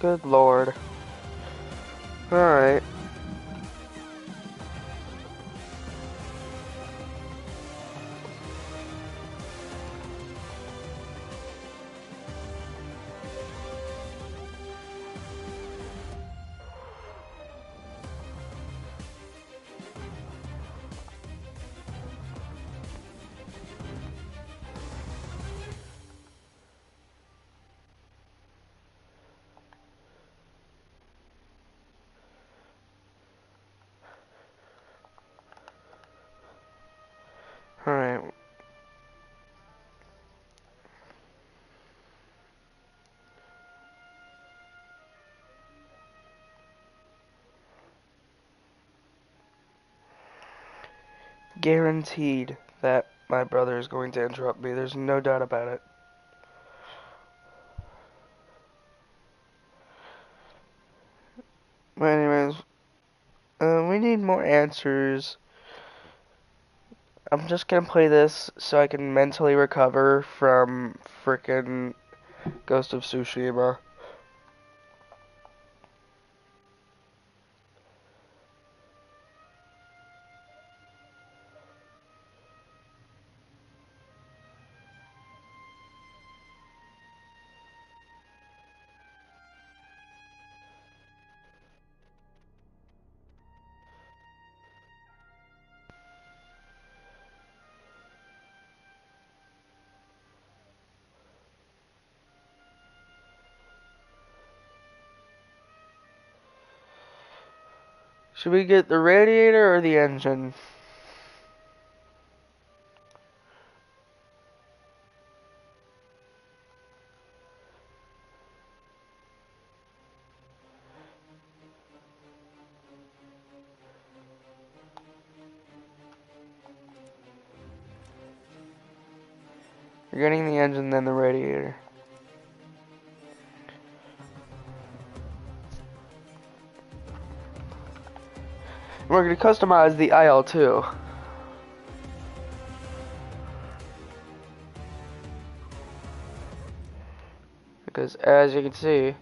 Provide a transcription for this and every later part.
Good lord. Alright. Alright. Guaranteed that my brother is going to interrupt me. There's no doubt about it. But anyways, we need more answers. I'm just gonna play this so I can mentally recover from frickin' Ghost of Tsushima. Should we get the radiator or the engine? You're getting the engine, then the radiator. We're going to customize the aisle too. Because as you can see,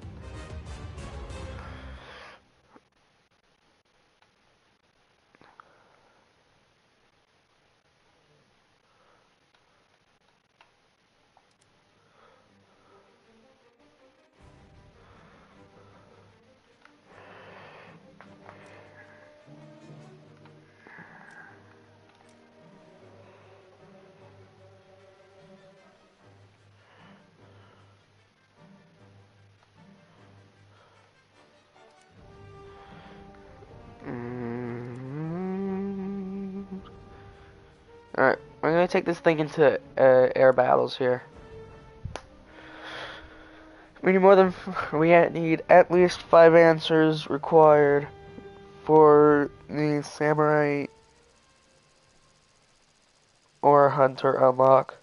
alright, we're gonna take this thing into air battles here. We need at least 5 answers required for the samurai or hunter unlock.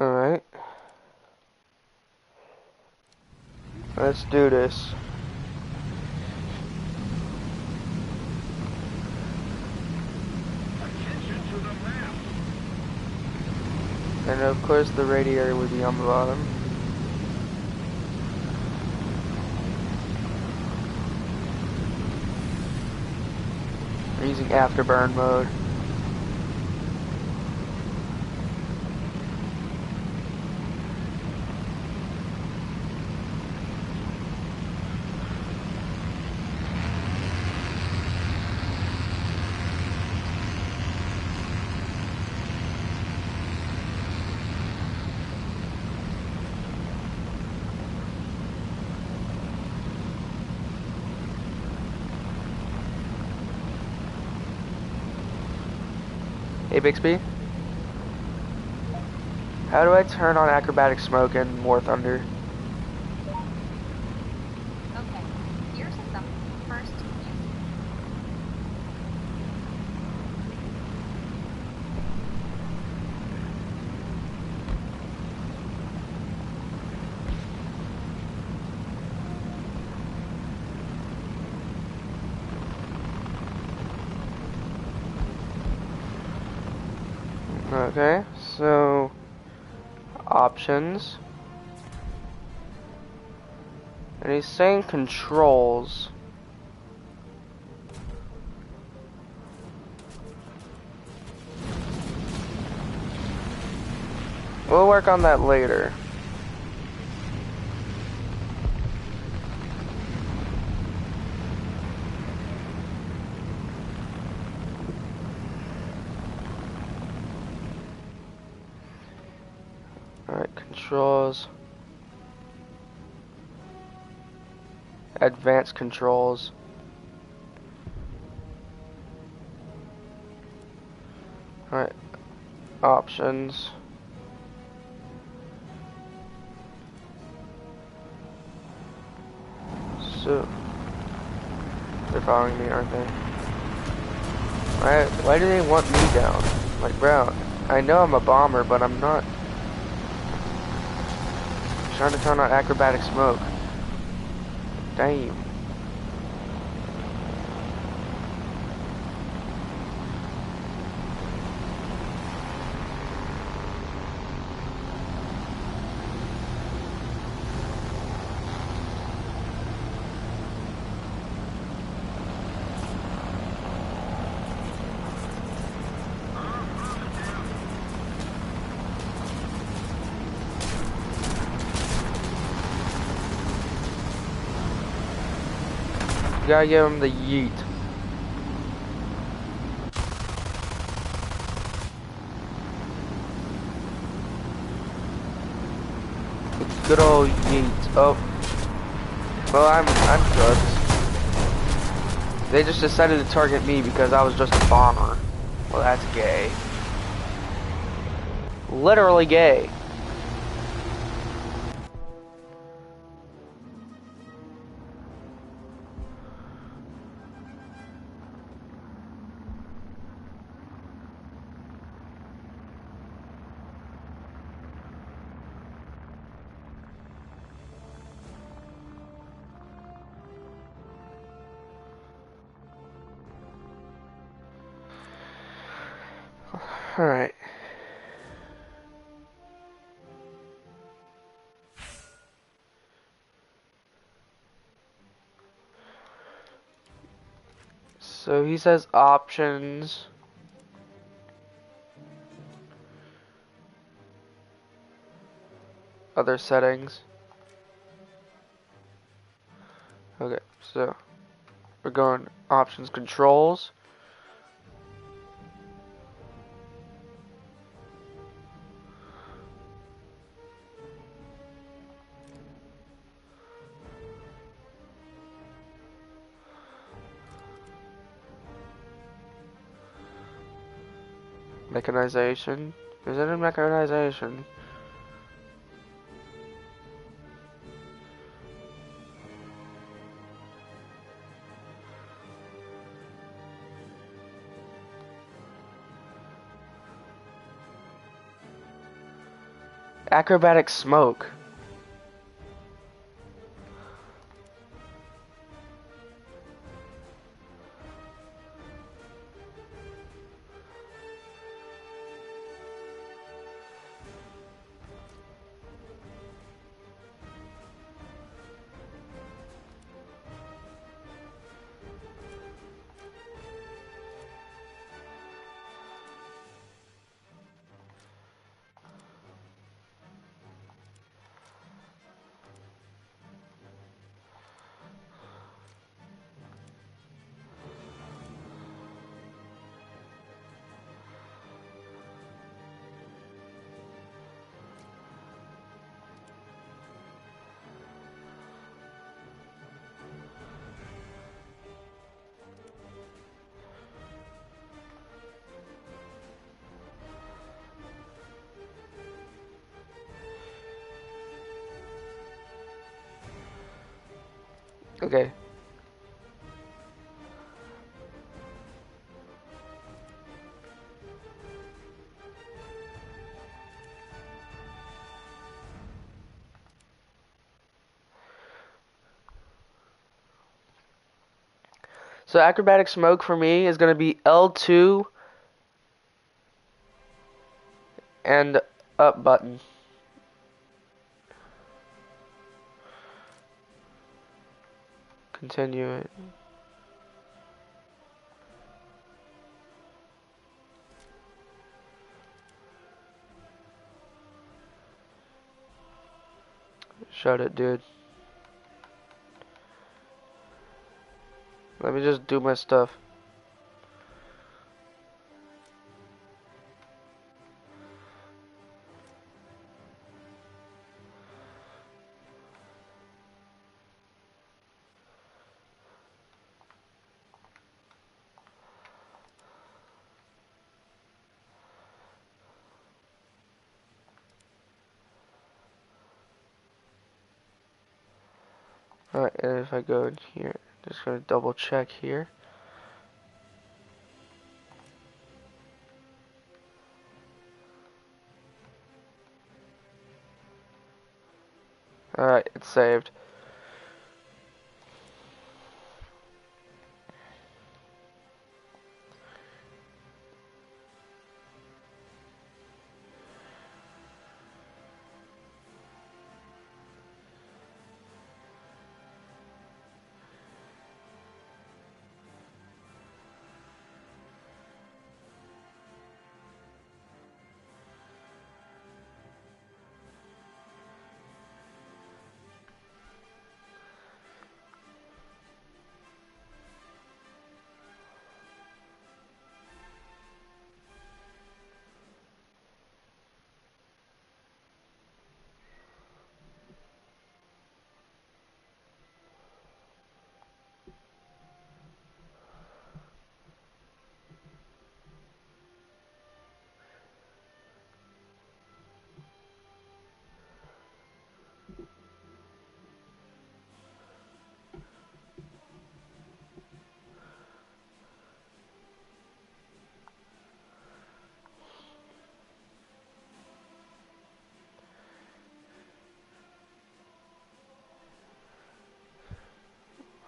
Alright. Let's do this. And of course the radiator would be on the bottom. We're using afterburn mode. Hey Bixby, how do I turn on acrobatic smoke and War Thunder? Okay, here's the first music. Okay, so options. And he's saying controls. We'll work on that later. Alright, controls. Advanced controls. Alright, options. So, they're following me, aren't they? Why do they want me down? Like, bro, I know I'm a bomber, but I'm not trying to turn on acrobatic smoke. Damn. You gotta give him the yeet. Good old yeet. Oh. Well, I'm drugs. They just decided to target me because I was just a bomber. Well, that's gay. Literally gay. Alright. So he says options. Other settings. Okay, so we're going options controls. Mechanization. Is it in mechanization? Acrobatic smoke. Okay. So acrobatic smoke for me is gonna be L2 and up button. Continue it. Shut it, dude. Let me just do my stuff. Alright, and if I go in here, just gonna double check here. Alright, it's saved.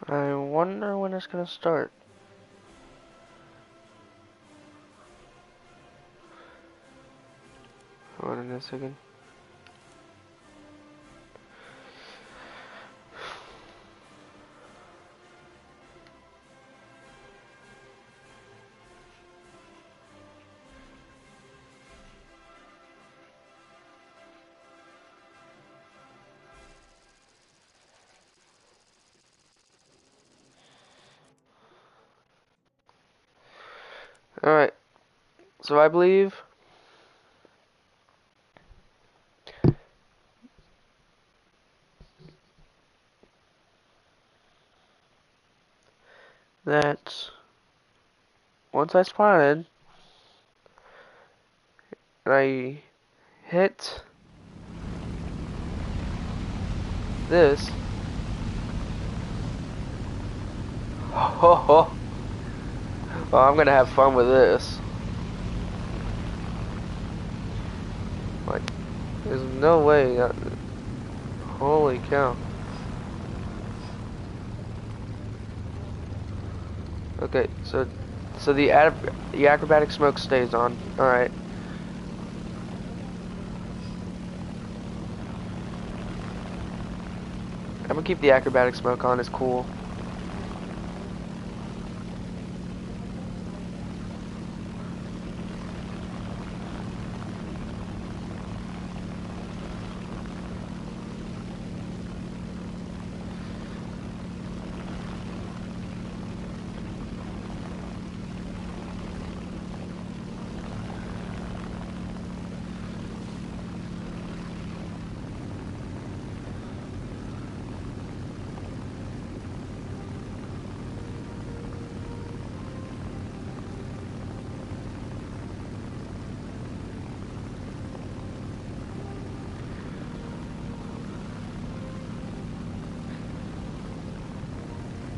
I wonder when it's gonna start. Hold on a second. Alright, so I believe that once I spotted and I hit this, oh, well, I'm gonna have fun with this. Like, there's no way that, holy cow. Okay, so the acrobatic smoke stays on. All right. I'm gonna keep the acrobatic smoke on. It's cool.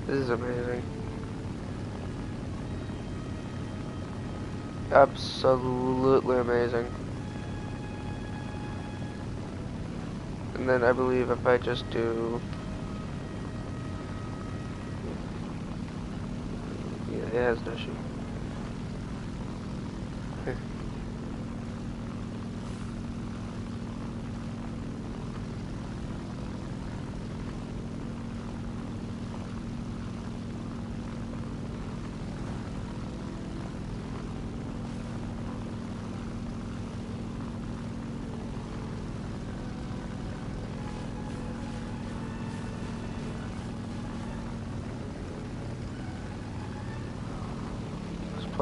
This is amazing. Absolutely amazing. And then I believe if I just do... Yeah, it has no shoe.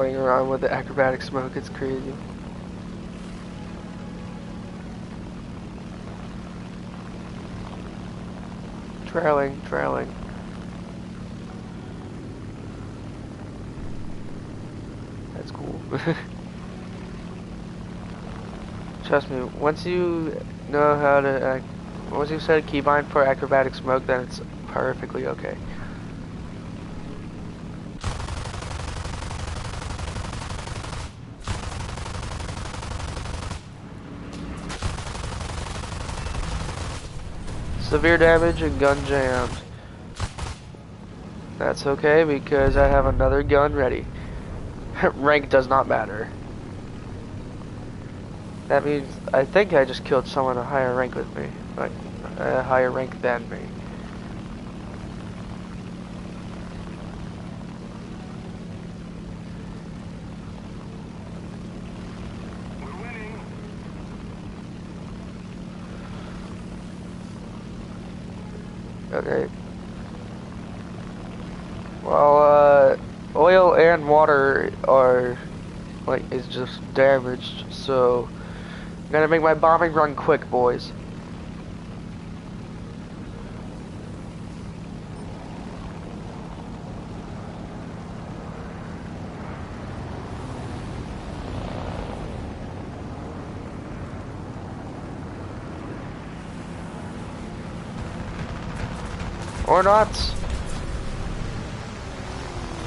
playing around with the acrobatic smoke. It's crazy. Trailing. That's cool. Trust me, once you know how to, once you set a keybind for acrobatic smoke, then it's perfectly okay. Severe damage and gun jammed. That's okay because I have another gun ready. Rank does not matter. That means I think I just killed someone a higher rank with me, like a higher rank than me. We're winning. Okay. Well, oil and water are is just damaged, so I'm gonna make my bombing run quick, boys. Or not.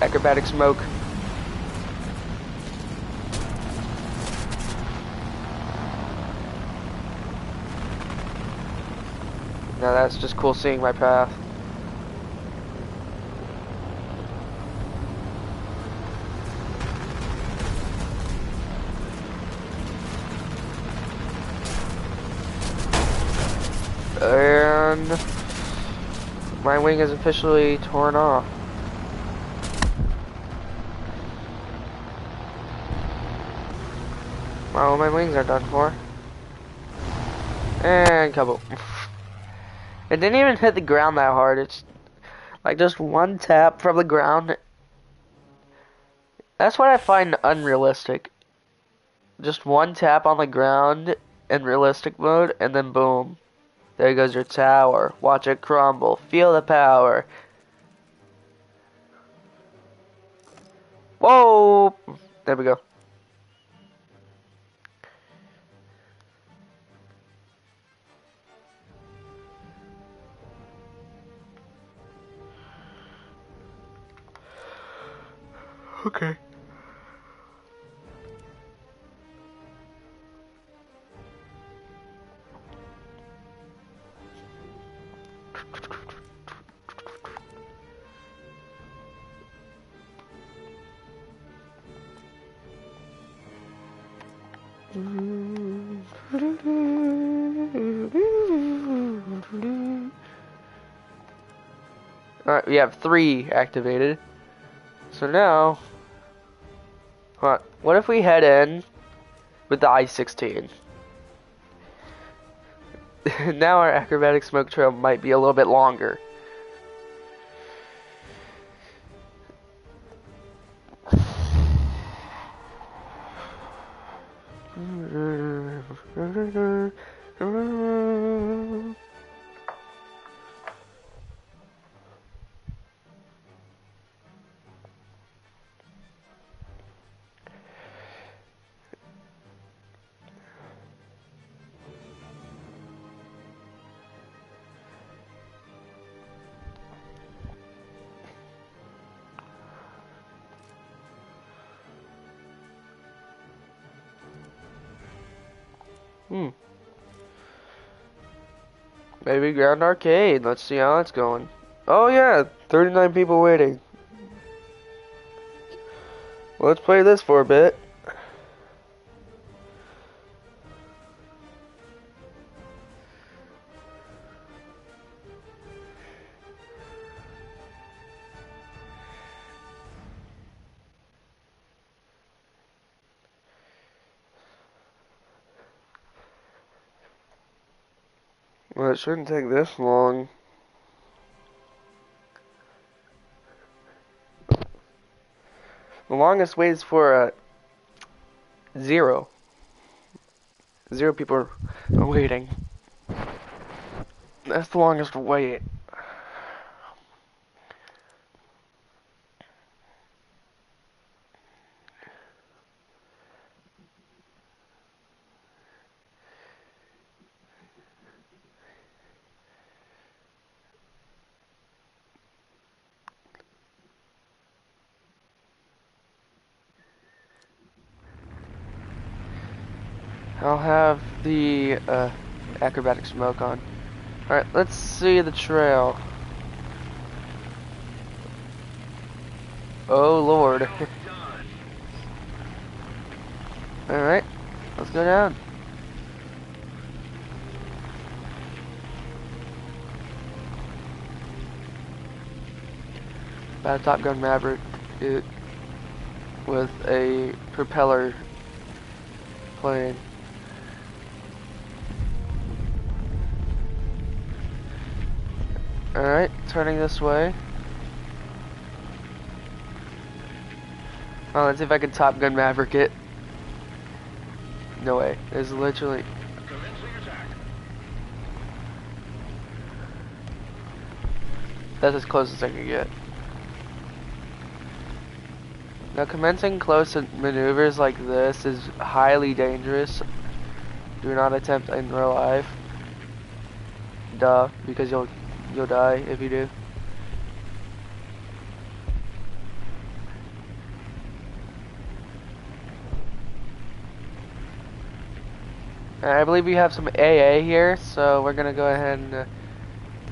Acrobatic smoke. Now that's just cool seeing my path. And my wing is officially torn off. Well, my wings are done for. And kaboom. It didn't even hit the ground that hard. It's like just one tap from the ground. That's what I find unrealistic. Just one tap on the ground in realistic mode, and then boom. There goes your tower. Watch it crumble. Feel the power. Whoa! There we go. Okay. Alright, we have 3 activated. So now, what if we head in with the I-16? Now our acrobatic smoke trail might be a little bit longer. Maybe Grand Arcade. Let's see how it's going. Oh yeah, 39 people waiting. Let's play this for a bit. Well, it shouldn't take this long. The longest wait is for 0. 0 people are waiting. That's the longest wait. I'll have the acrobatic smoke on. Alright, let's see the trail. Oh lord. Alright, let's go down. About a Top Gun Maverick with a propeller plane. Alright, turning this way. Oh, let's see if I can Top Gun Maverick it. No way. There's literally... That's as close as I can get. Now, commencing close maneuvers like this is highly dangerous. Do not attempt in real life. Duh, because you'll die if you do. I believe we have some AA here, so we're gonna go ahead and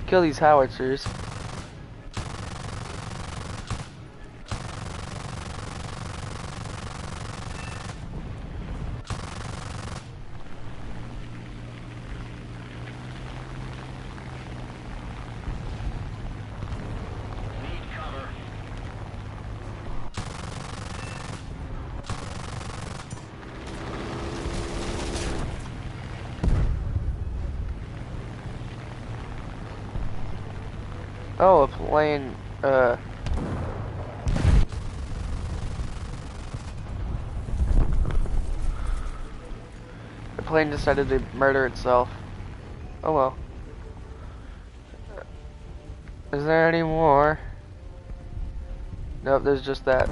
kill these howitzers. Oh, a plane, the plane decided to murder itself. Oh well. Is there any more? Nope, there's just that.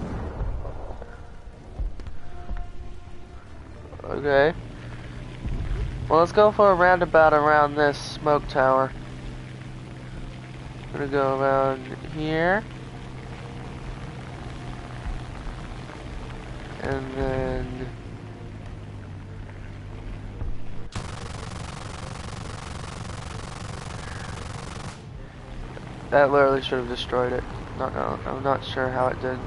Okay. Well, let's go for a roundabout around this smoke tower. I'm gonna go around here. And then... That literally should have destroyed it. No, I'm not sure how it did.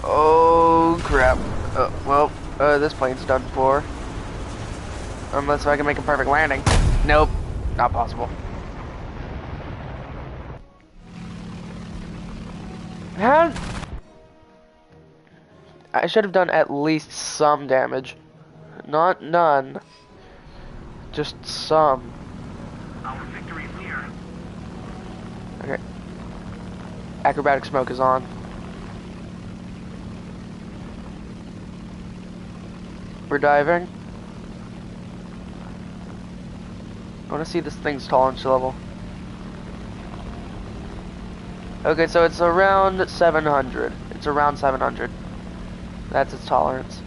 Oh crap. Well, this plane's done for. Unless I can make a perfect landing. Nope, not possible. How? I should have done at least some damage. Not none. Just some. Our victory is near. Okay. Acrobatic smoke is on. We're diving. I want to see this thing's tolerance level. Okay, so it's around 700. It's around 700. That's its tolerance.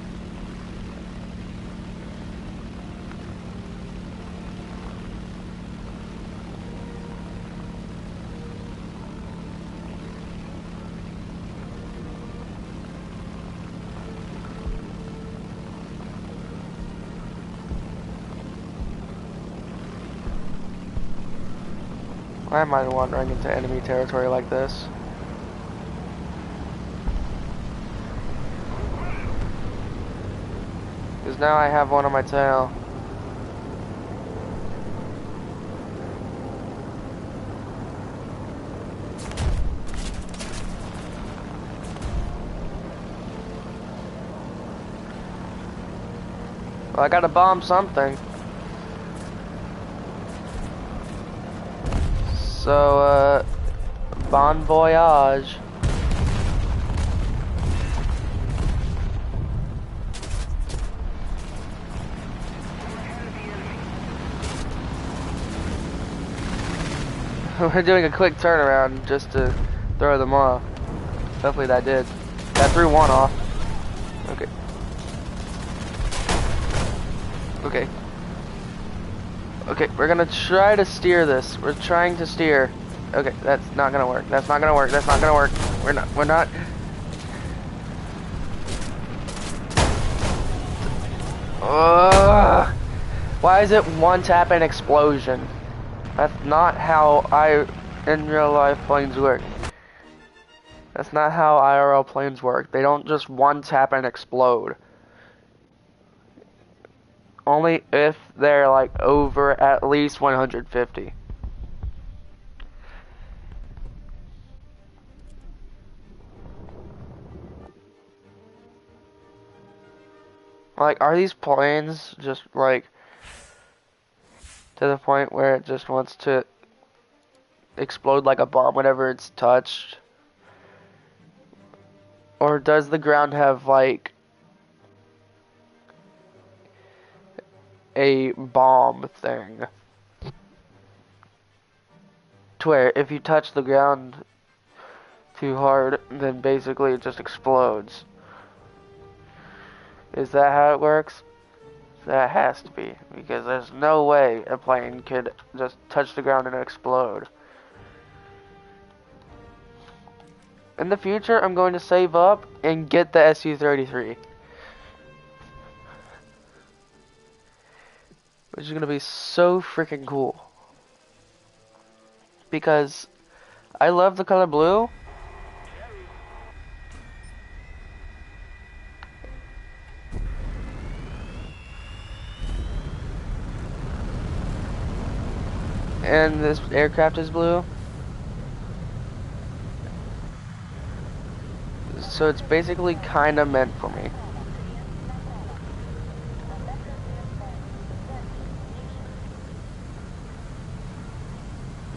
Why am I wandering into enemy territory like this? Because now I have one on my tail. Well, I gotta bomb something. So, Bon voyage. We're doing a quick turnaround just to throw them off. Hopefully that did. That threw one off. Okay. Okay. Okay, we're gonna try to steer this. We're trying to steer. Okay, that's not gonna work. That's not gonna work. That's not gonna work. We're not. Ugh. Why is it one tap and explosion? That's not how in real life planes work. That's not how IRL planes work. They don't just one tap and explode. Only if they're like over at least 150. Like, are these planes just like to the point where it just wants to explode like a bomb whenever it's touched? Or does the ground have like a bomb thing? To where if you touch the ground too hard, then basically it just explodes. Is that how it works? That has to be, because there's no way a plane could just touch the ground and explode. In the future, I'm going to save up and get the Su-33. Which is going to be so freaking cool. Because I love the color blue. And this aircraft is blue. So it's basically kind of meant for me.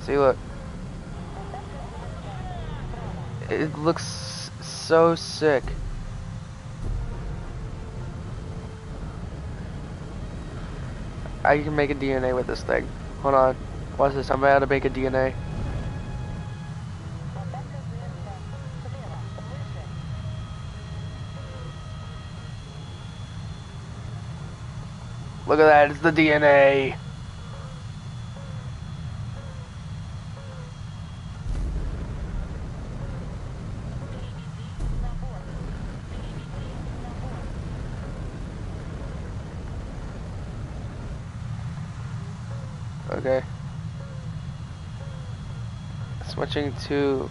See, look. It looks so sick. I can make a DNA with this thing. Hold on. Watch this. I'm about to make a DNA. Look at that. It's the DNA. Okay. Switching to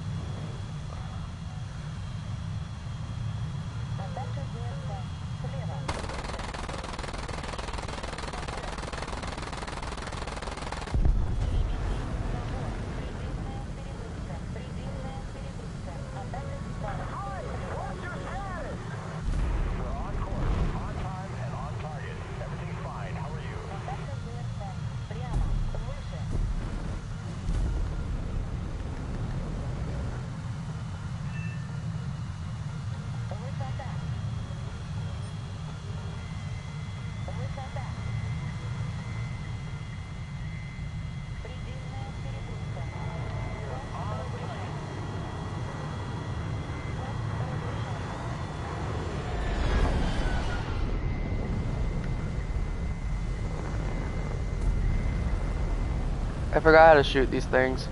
I forgot how to shoot these things.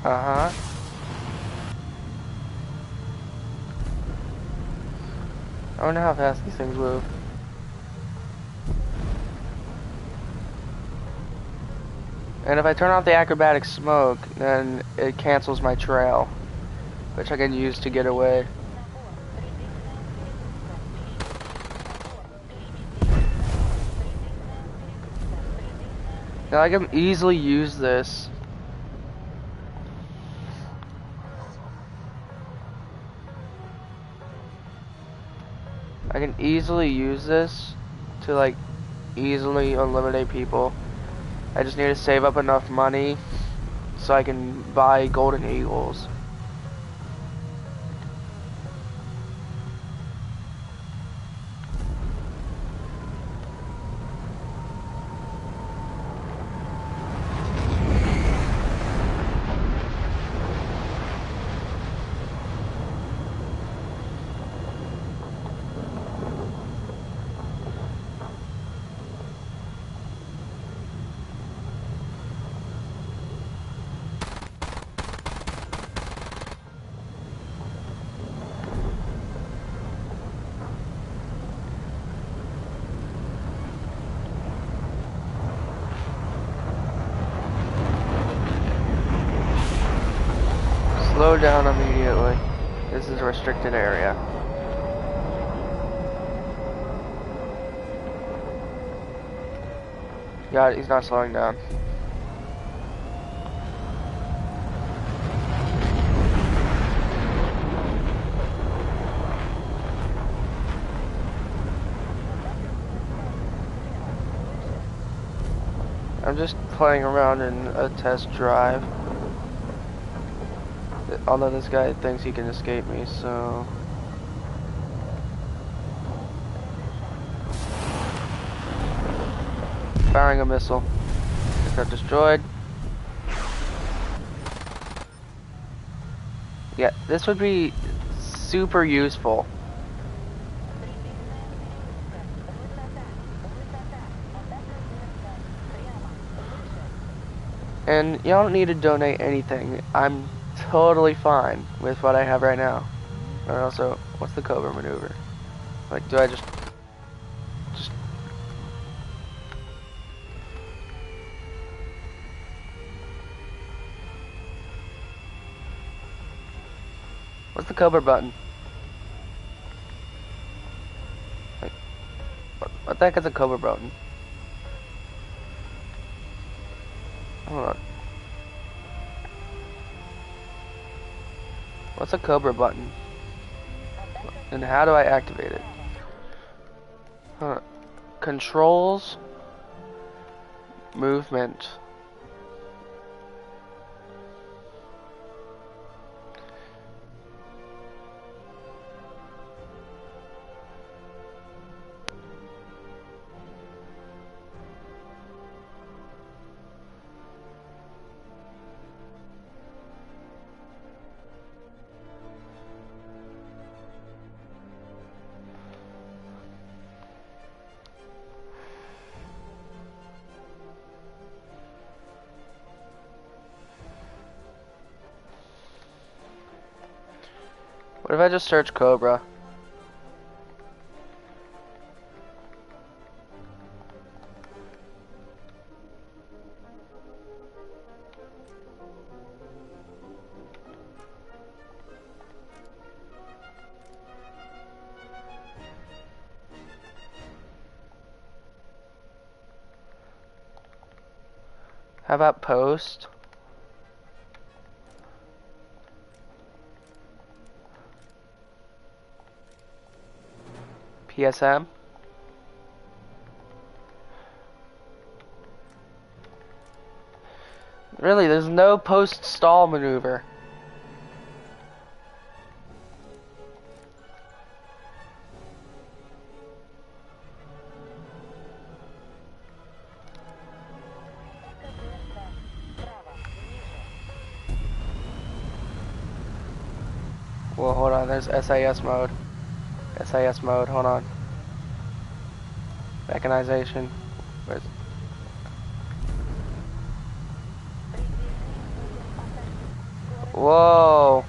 Uh-huh. I wonder how fast these things move. And if I turn off the acrobatic smoke, then it cancels my trail, which I can use to get away. Now I can easily use this. can easily use this to like easily eliminate people. I just need to save up enough money so I can buy golden eagles. Slow down immediately. This is a restricted area. Yeah, he's not slowing down. I'm just playing around in a test drive. Although this guy thinks he can escape me, so... Firing a missile. It got destroyed. Yeah, this would be super useful. And y'all don't need to donate anything. I'm totally fine with what I have right now. And also, what's the Cobra maneuver? Like, do I just... What's the Cobra button? Like, what the heck is a Cobra button? Hold on. What's a Cobra button? And how do I activate it? Huh. Controls. Movement. What if I just search Cobra? How about post? PSM? Really, there's no post stall maneuver. Well, hold on, there's SIS mode. SIS mode, hold on. Mechanization. Where's... Whoa!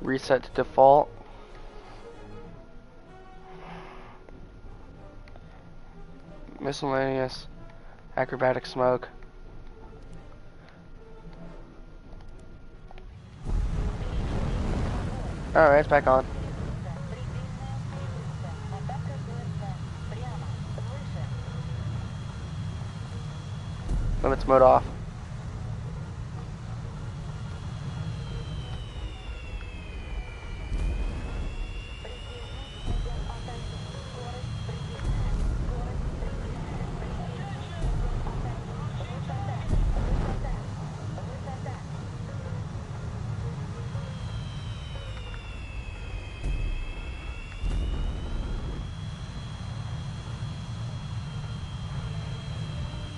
Reset to default. Miscellaneous. Acrobatic smoke. Alright, it's back on. Limits mode off.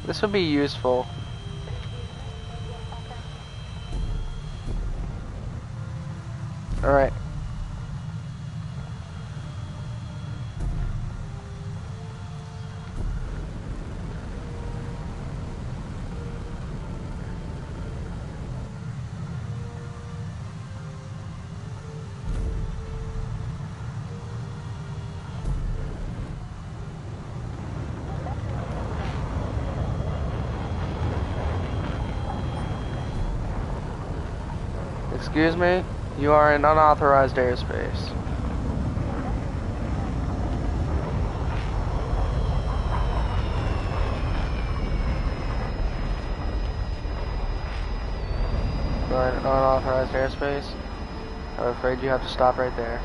This would be useful. Alright. Excuse me? You are in unauthorized airspace. You are in unauthorized airspace. I'm afraid you have to stop right there.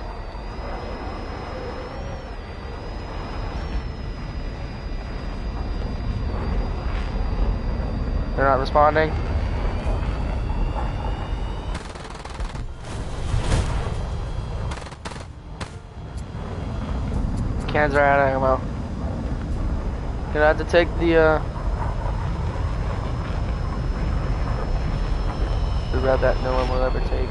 They're not responding. Cans are out of ammo. Gonna have to take the route that no one will ever take.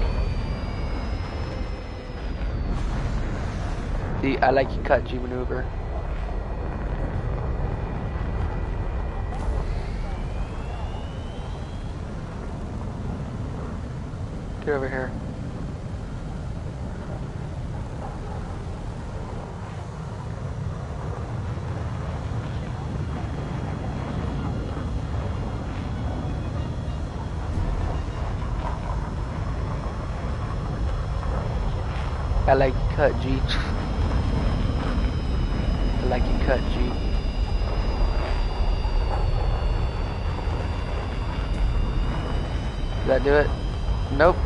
The I like you cut G maneuver. Get over here. I like you cut G. I like you cut G. Did that do it? Nope.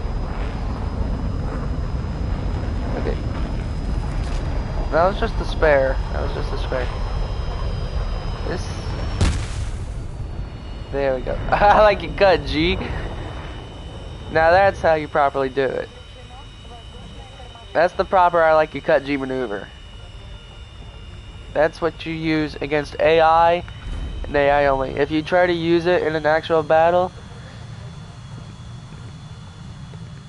Okay. That was just a spare. That was just a spare. This. There we go. I like you cut G. Now that's how you properly do it. That's the proper I like you cut G maneuver. That's what you use against AI and AI only. If you try to use it in an actual battle,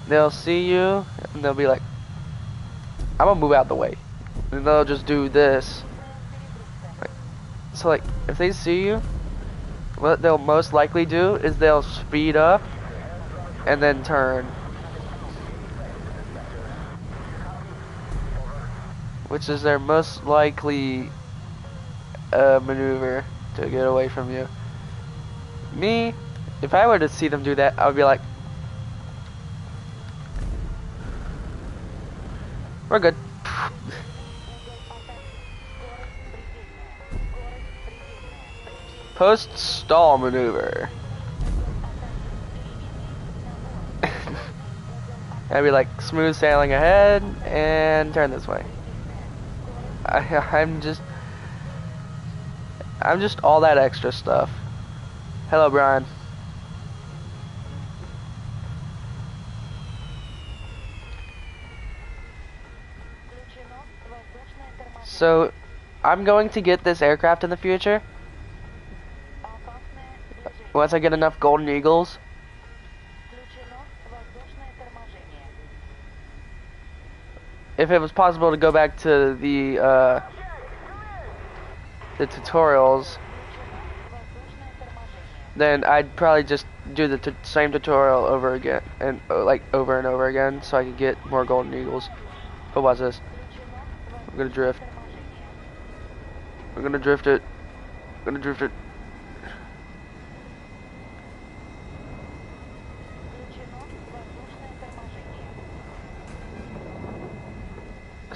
they'll see you and they'll be like, I'm gonna move out the way. And they'll just do this. So like, if they see you, what they'll most likely do is they'll speed up and then turn. Which is their most likely maneuver to get away from you. Me, if I were to see them do that, I would be like, we're good. Post stall maneuver. I'd be like smooth sailing ahead and turn this way. I'm just all that extra stuff. Hello, Brian. So, I'm going to get this aircraft in the future. Once I get enough Golden Eagles. If it was possible to go back to the tutorials, then I'd probably just do the same tutorial over again and like over and over again, so I could get more Golden Eagles. But watch this. I'm gonna drift. I'm gonna drift it. I'm gonna drift it.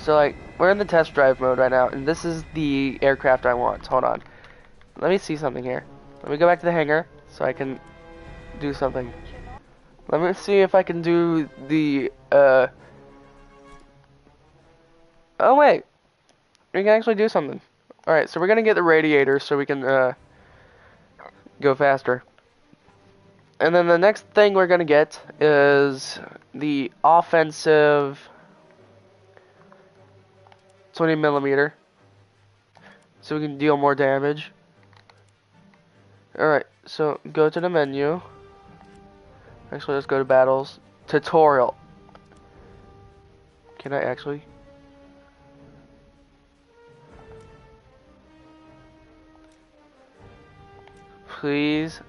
So like, we're in the test drive mode right now, and this is the aircraft I want. Hold on. Let me see something here. Let me go back to the hangar so I can do something. Let me see if I can do the, oh wait. We can actually do something. Alright, so we're gonna get the radiator so we can, go faster. And then the next thing we're gonna get is the offensive 20mm, so we can deal more damage. Alright, so go to the menu. Actually, let's go to battles. Tutorial. Can I actually? Please.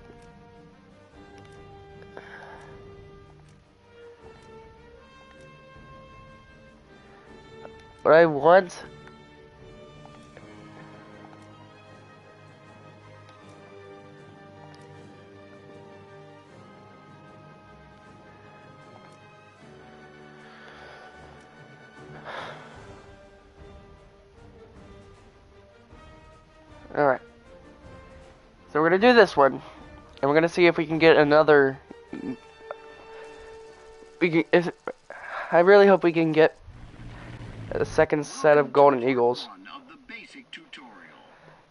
What I want. Alright. So we're gonna do this one. And we're gonna see if we can get another. I really hope we can get a second set of Golden Eagles.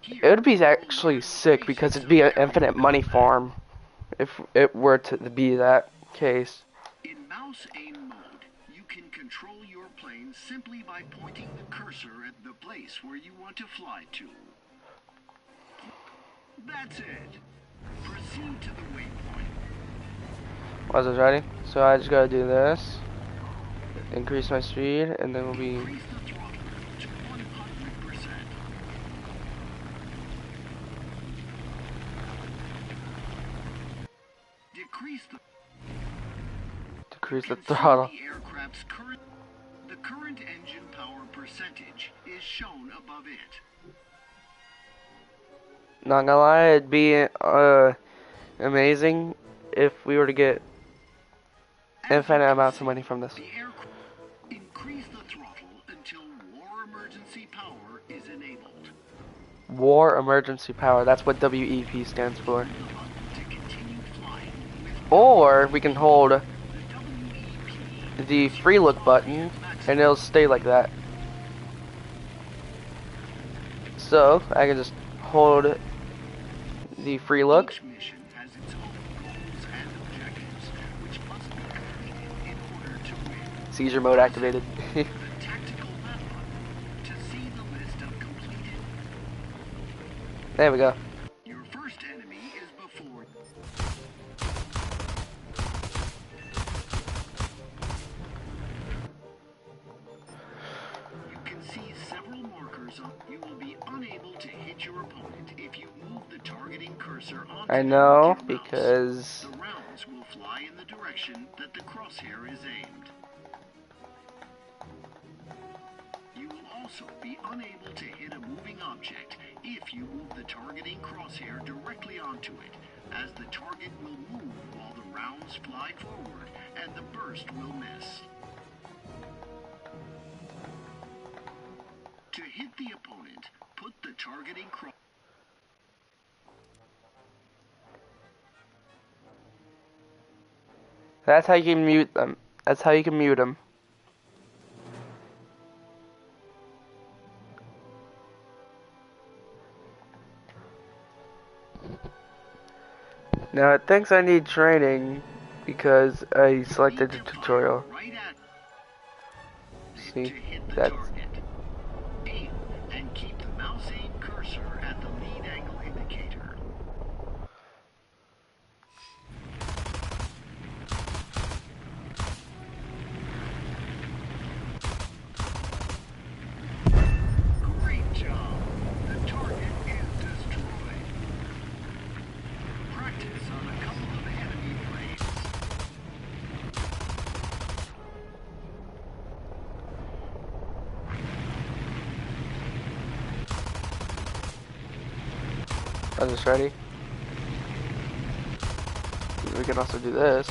It would be actually sick because it'd be an infinite money farm if it were to be that case. In mouse aim mode, you can control your plane simply by pointing the cursor at the place where you want to fly to. That's it. Proceed to the waypoint. Was it ready? So I just gotta do this. Increase my speed, and then we'll be. Increase the throttle to 100%. Decrease the throttle. The aircraft's the current engine power percentage is shown above it. Not gonna lie, it'd be amazing if we were to get infinite amounts of money from this. Increase the throttle until war emergency power is enabled. War emergency power, that's what WEP stands for. To continue flying with Or we can hold the free look button and it'll stay like that. So I can just hold the free look. Each mission has its own goals and objectives, which must be completed in order to win. Seizure mode activated. The tactical map button to see the list of completed. There we go. Your first enemy is before. You can see several markers on. You will be unable to hit your opponent if you move the targeting cursor onto I know, the mouse. because The rounds will fly in the direction that the crosshair is aimed. You will also be unable to hit a moving object if you move the targeting crosshair directly onto it, as the target will move while the rounds fly forward and the burst will miss. To hit the opponent, put the targeting crosshair. that's how you can mute them. That's how you can mute them. Now it thinks I need training because I selected the tutorial. Right at See, to hit the that's target. Aim and keep the mouse aim cursor at the lead angle indicator. Great job. The target is destroyed. Practice on a couple of enemy planes. I'm just ready. We can also do this.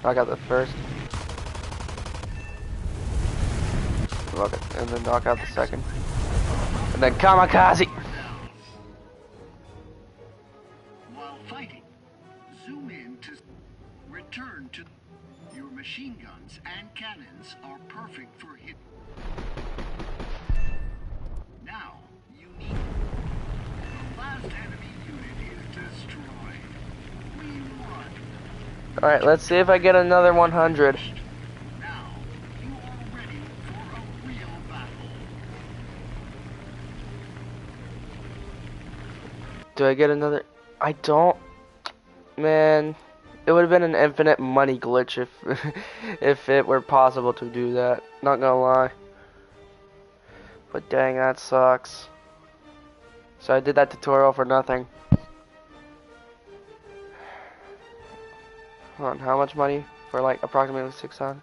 I got the first. Fuck it. And then knock out the second. And then kamikaze! While fighting, zoom in to return to your machine guns and cannons are perfect for hit. Now, you need the last enemy unit is destroyed. We won. Alright, let's see if I get another 100. Now, you are ready for a real battle. Do I get another? I don't. Man, it would have been an infinite money glitch if if it were possible to do that. Not gonna lie. But dang, that sucks. So I did that tutorial for nothing. Hold on, how much money? For like approximately 600.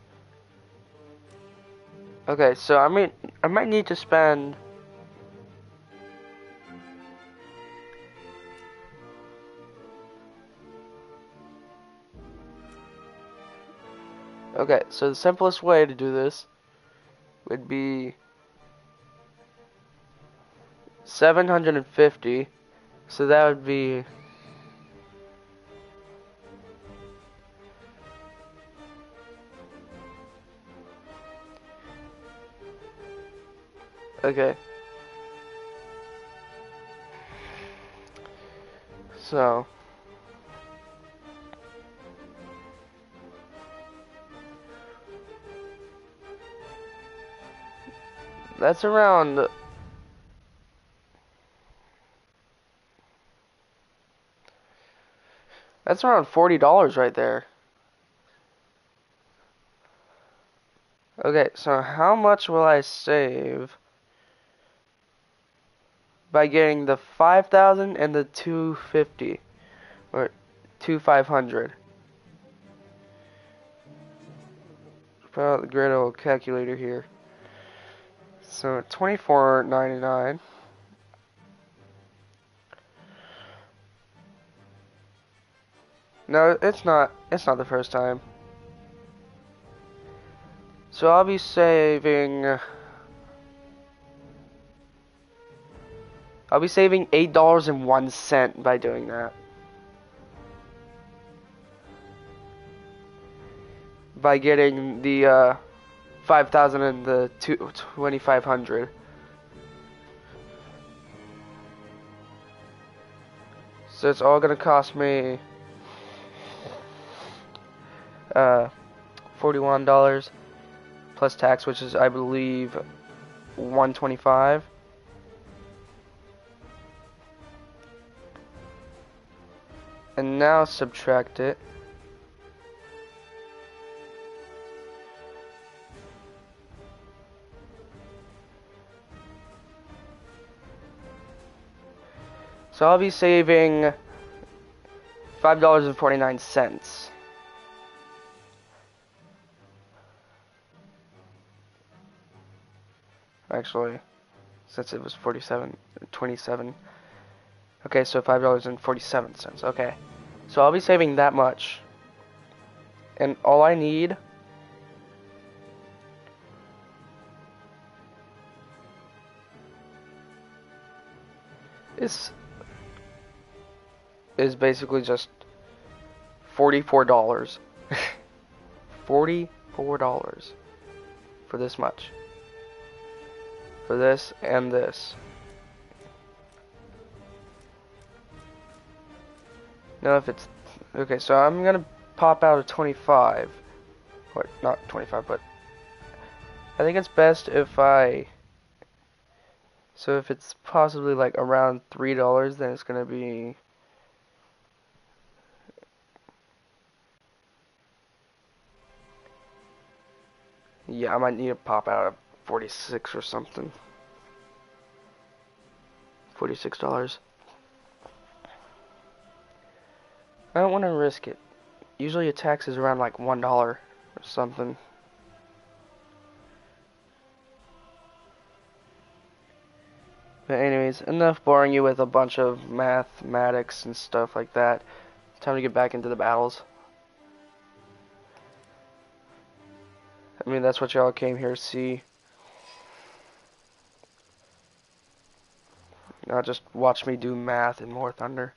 Okay, so I might need to spend. Okay, so the simplest way to do this would be 750. So that would be okay. So that's around $40 right there. Okay, so how much will I save by getting the 5,000 and the 250 or 2,500? Put out the great old calculator here. So $24.99. No, it's not. It's not the first time. So I'll be saving. I'll be saving $8.01 by doing that. By getting the 5,000 and the 2,500. So it's all gonna cost me $41 plus tax, which is I believe $125. And now subtract it. So I'll be saving $5.49. Actually, since it was 27. Okay, so $5.47. Okay. So I'll be saving that much. And all I need is basically just $44. $44 for this much. For this and this. Now if it's okay, so I'm gonna pop out a 25. Or not 25, but I think it's best if I. So if it's possibly like around $3, then it's gonna be. Yeah, I might need to pop out a 46 or something. $46. I don't want to risk it. Usually a tax is around like $1 or something. But anyways, enough boring you with a bunch of mathematics and stuff like that. It's time to get back into the battles. I mean, that's what y'all came here to see. Now just watch me do math in War Thunder.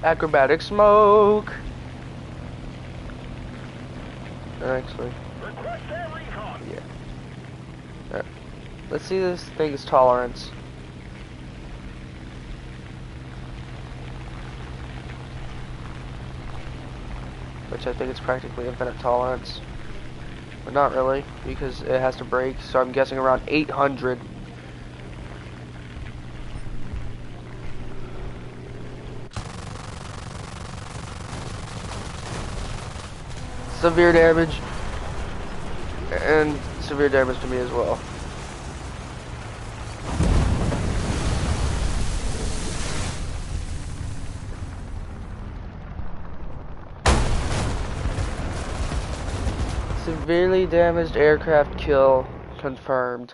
Acrobatic smoke! Actually, yeah. Alright. Let's see this thing's tolerance. Which I think it's practically infinite tolerance. But not really, because it has to break, so I'm guessing around 800. Severe damage. And severe damage to me as well. Severely damaged aircraft kill confirmed.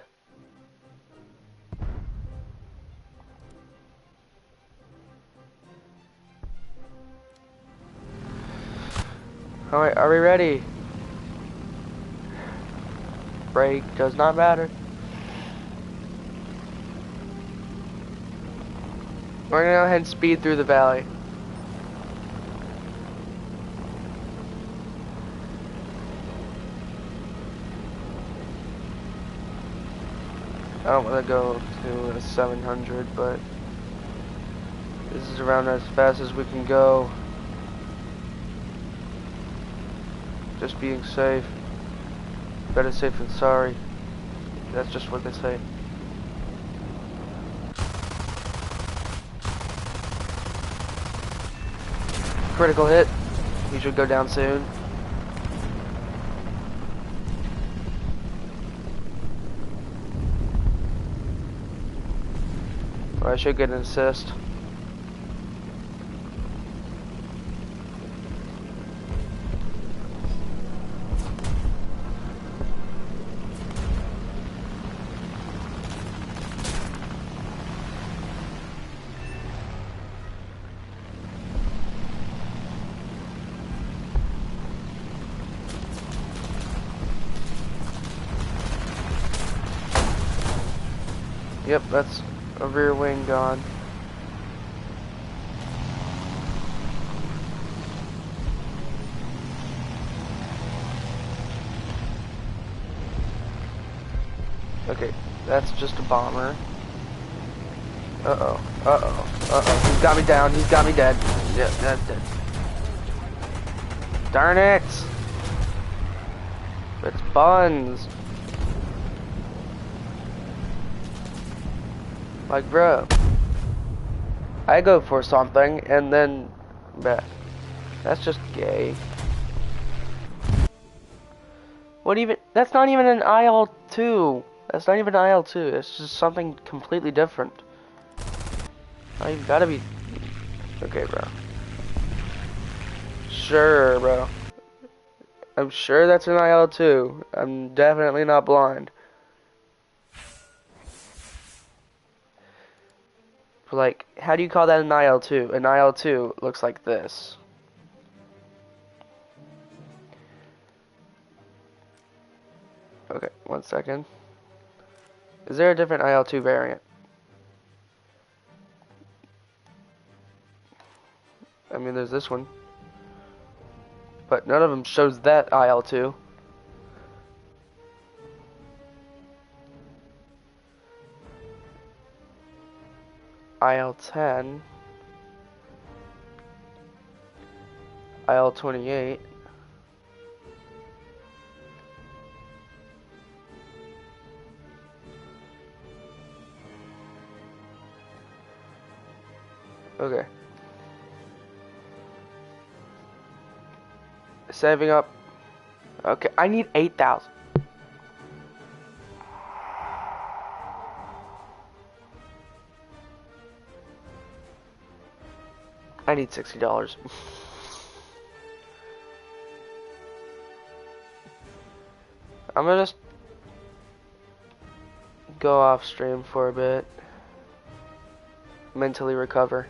Alright, are we ready? Break does not matter. We're gonna go ahead and speed through the valley. I don't want to go to a 700, but this is around as fast as we can go. Just being safe. Better safe than sorry. That's just what they say. Critical hit. He should go down soon. Or I should get an assist. Yep, that's a rear wing gone. Okay, that's just a bomber. Uh-oh, uh-oh, uh-oh. He's got me down, he's got me dead. Yeah, that's dead. Darn it! It's buns. Like, bro, I go for something and then, bruh, that's just gay. What even? That's not even an IL-2. That's not even an IL-2. It's just something completely different. Oh, you gotta be. Okay, bro. Sure, bro. I'm sure that's an IL-2. I'm definitely not blind. But like, how do you call that an IL-2? An IL-2 looks like this. Okay, 1 second. Is there a different IL-2 variant? I mean, there's this one. But none of them shows that IL-2. IL-10. IL-28. Okay. Saving up. Okay, I need 8,000. I need $60. I'm gonna just go off stream for a bit. Mentally recover.